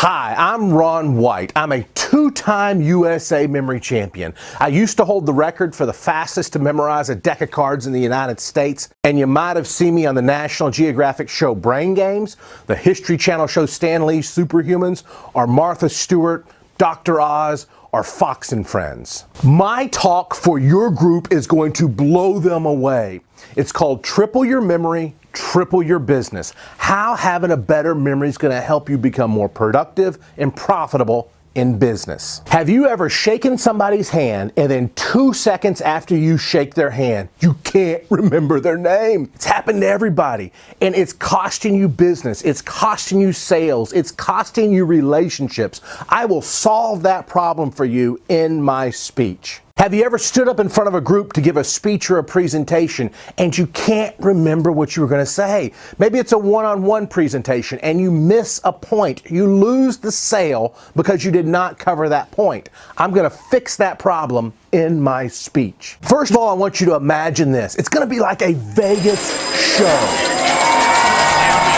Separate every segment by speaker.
Speaker 1: Hi, I'm Ron White. I'm a two-time USA memory champion. I used to hold the record for the fastest to memorize a deck of cards in the United States, and you might have seen me on the National Geographic show Brain Games, the History Channel show Stan Lee's Superhumans, or Martha Stewart, Dr. Oz, or Fox and Friends. My talk for your group is going to blow them away. It's called Triple Your Memory, Triple Your Business. How having a better memory is going to help you become more productive and profitable in business. Have you ever shaken somebody's hand and then 2 seconds after you shake their hand, you can't remember their name? It's happened to everybody, and it's costing you business. It's costing you sales. It's costing you relationships. I will solve that problem for you in my speech. Have you ever stood up in front of a group to give a speech or a presentation and you can't remember what you were going to say? Maybe it's a one-on-one presentation and you miss a point. You lose the sale because you did not cover that point. I'm going to fix that problem in my speech. First of all, I want you to imagine this. It's going to be like a Vegas show.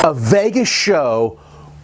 Speaker 1: A Vegas show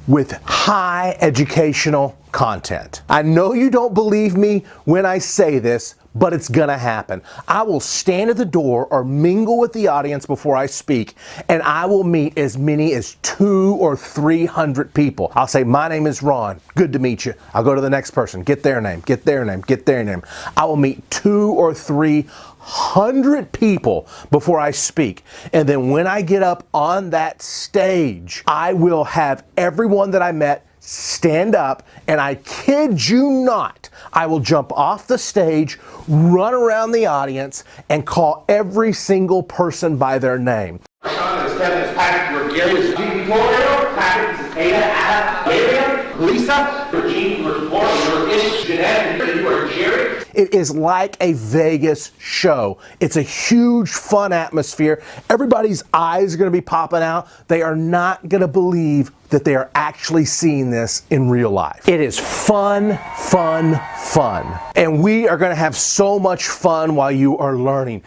Speaker 1: with high educational content. I know you don't believe me when I say this, but it's gonna happen. I will stand at the door or mingle with the audience before I speak, and I will meet as many as 200 or 300 people. I'll say, my name is Ron, good to meet you. I'll go to the next person, get their name, get their name, get their name. I will meet 200 or 300 people before I speak. And then when I get up on that stage, I will have everyone that I met stand up, and I kid you not, I will jump off the stage, run around the audience, and call every single person by their name.
Speaker 2: Sean, Kevin, Patrick, Gary, Florio, Patrick, Ada, Adam, Miriam, Lisa, Regine, Laura, Ish, Jeanette, you are Jerry.
Speaker 1: It is like a Vegas show. It's a huge, fun atmosphere. Everybody's eyes are going to be popping out. They are not going to believe that they are actually seeing this in real life. It is fun, fun, fun. And we are going to have so much fun while you are learning.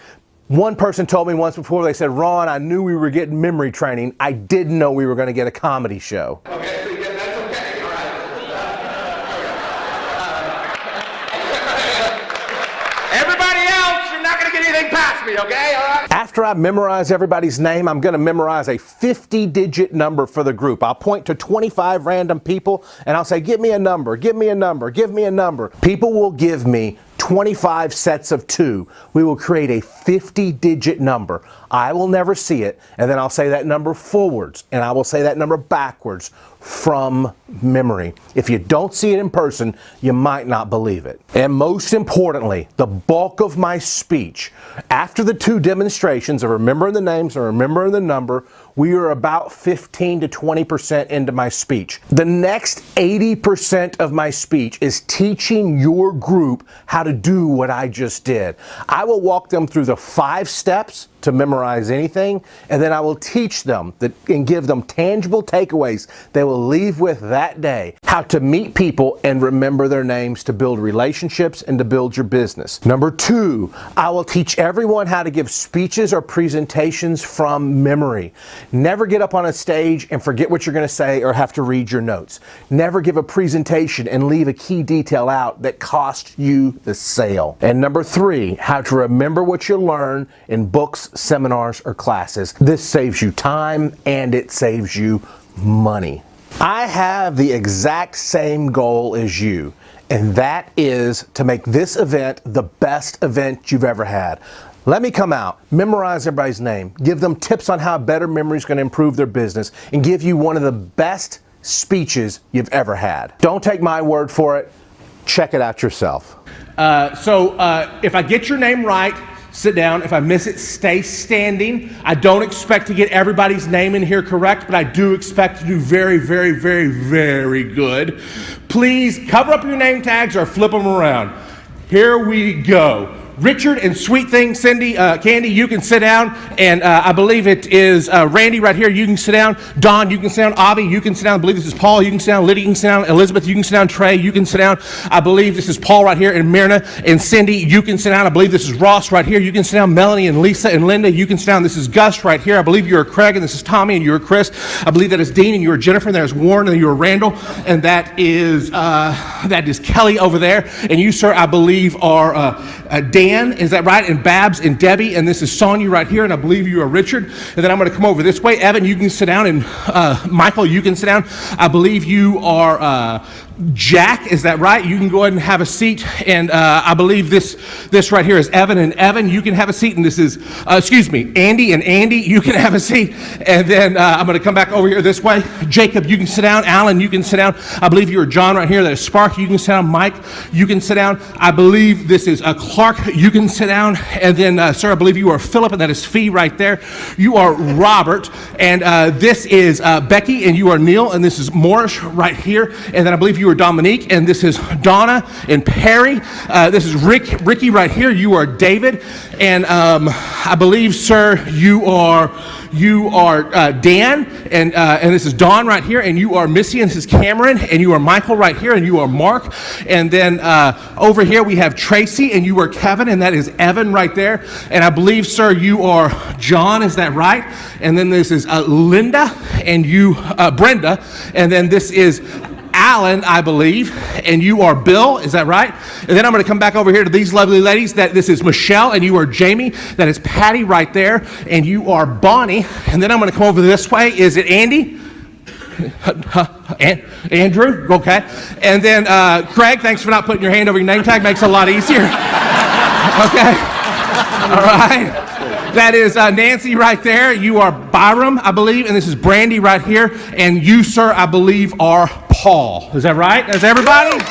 Speaker 1: One person told me once before, they said, Ron, I knew we were getting memory training. I didn't know we were going to get a comedy show.
Speaker 2: Okay, so yeah, that's okay. All right. Everybody else, you're not going to get anything past me, okay? All right?
Speaker 1: After I memorize everybody's name, I'm going to memorize a 50-digit number for the group. I'll point to 25 random people, and I'll say, give me a number, give me a number, give me a number. People will give me 25 sets of 2. We will create a 50-digit number. I will never see it, and then I'll say that number forwards, and I will say that number backwards from memory. If you don't see it in person, you might not believe it. And most importantly, the bulk of my speech, after the 2 demonstrations of remembering the names and remembering the number, we are about 15 to 20% into my speech. The next 80% of my speech is teaching your group how to do what I just did. I will walk them through the 5 steps to memorize anything, and then I will teach them and give them tangible takeaways they will leave with that day. How to meet people and remember their names to build relationships and to build your business. Number 2, I will teach everyone how to give speeches or presentations from memory. Never get up on a stage and forget what you're going to say or have to read your notes. Never give a presentation and leave a key detail out that cost you the sale. And number 3, how to remember what you learn in books, seminars, or classes. This saves you time and it saves you money. I have the exact same goal as you, and that is to make this event the best event you've ever had. Let me come out, memorize everybody's name, give them tips on how better memory is going to improve their business, and give you one of the best speeches you've ever had. Don't take my word for it. Check it out yourself.
Speaker 3: If I get your name right, sit down. If I miss it, stay standing. I don't expect to get everybody's name in here correct, but I do expect to do very, very, very, very good. Please cover up your name tags or flip them around. Here we go. Richard and Sweet Thing, Cindy, Candy, you can sit down. And I believe it is Randy right here. You can sit down. Don, you can sit down. Avi, you can sit down. I believe this is Paul. You can sit down. Lydia, you can sit down. Elizabeth, you can sit down. Trey, you can sit down. I believe this is Paul right here. And Myrna and Cindy, you can sit down. I believe this is Ross right here. You can sit down. Melanie and Lisa and Linda, you can sit down. This is Gus right here. I believe you're Craig, and this is Tommy, and you're Chris. I believe that is Dean, and you're Jennifer, and that is Warren, and you're Randall, and that is Kelly over there. And you, sir, I believe are Dan, is that right? And Babs and Debbie, and this is Sonia right here, and I believe you are Richard. And then I'm going to come over this way. Evan, you can sit down, and Michael, you can sit down. I believe you are Jack, is that right? You can go ahead and have a seat. And I believe this right here is Evan, and Evan, you can have a seat. And this is, Andy, and Andy, you can have a seat. And then I'm going to come back over here this way. Jacob, you can sit down. Alan, you can sit down. I believe you are John right here. That is Spark, you can sit down. Mike, you can sit down. I believe this is Clark, you can sit down. And then, sir, I believe you are Philip, and that is Fee right there. You are Robert, and this is Becky, and you are Neil, and this is Morris right here. And then I believe you are Dominique, and this is Donna and Perry. This is Ricky right here. You are David, and I believe, sir, you are Dan, and this is Dawn right here, and you are Missy, and this is Cameron, and you are Michael right here, and you are Mark, and then over here we have Tracy, and you are Kevin, and that is Evan right there, and I believe, sir, you are John, is that right? And then this is Linda, and you Brenda, and then this is Alan, I believe, and you are Bill, is that right? And then I'm going to come back over here to these lovely ladies. That this is Michelle, and you are Jamie. That is Patty right there, and you are Bonnie. And then I'm going to come over this way. Is it Andy? Andrew? Okay. And then Craig, thanks for not putting your hand over your name tag. Makes it a lot easier. Okay. All right. That is Nancy right there. You are Byram, I believe, and this is Brandy right here. And you, sir, I believe, are Paul. Is that right? Is everybody?